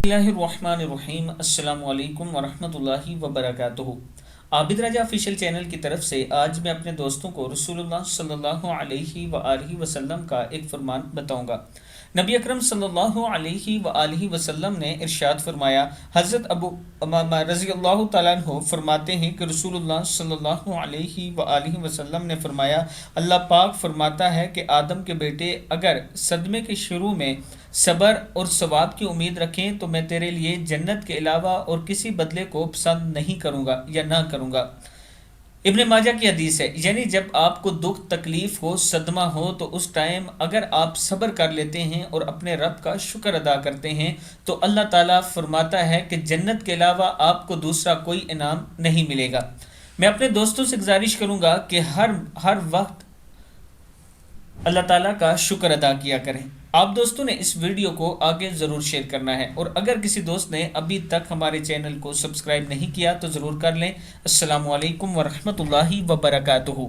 बिस्मिल्लाहिर्रहमानिर्रहीम। अस्सलामु अलैकुम वरहमतुल्लाहि वबरकातुहू। आबिdraja ऑफिशियल चैनल की तरफ से आज मैं अपने दोस्तों को रसूलुल्लाह सल्लल्लाहु अलैहि वआलिहि वसल्लम का एक फरमान बताऊंगा। नबी अकरम सल्लल्लाहु अलैहि वआलिहि वसल्लम ने इरशाद फरमाया, हज़रत अबू उमामा रज़ियल्लाहु तआला अन्हु फरमाते हैं कि रसूलुल्लाह सल्लल्लाहु अलैहि वआलिहि वसल्लम ने फरमाया, अल्लाह पाक फरमाता है कि आदम के बेटे अगर सदमे के शुरू में सब्र और सवाब की उम्मीद रखें तो मैं तेरे लिए जन्नत के अलावा और किसी बदले को पसंद नहीं करूँगा या ना करूँगा। इब्न माजा की हदीस है, यानी जब आपको दुख तकलीफ हो, सदमा हो, तो उस टाइम अगर आप सब्र कर लेते हैं और अपने रब का शुक्र अदा करते हैं तो अल्लाह ताला फरमाता है कि जन्नत के अलावा आपको दूसरा कोई इनाम नहीं मिलेगा। मैं अपने दोस्तों से गुजारिश करूँगा कि हर वक्त अल्लाह ताला का शुक्र अदा किया करें। आप दोस्तों ने इस वीडियो को आगे ज़रूर शेयर करना है, और अगर किसी दोस्त ने अभी तक हमारे चैनल को सब्सक्राइब नहीं किया तो ज़रूर कर लें। अस्सलामु अलैकुम वरहमतुल्लाहि वबरकातुहू।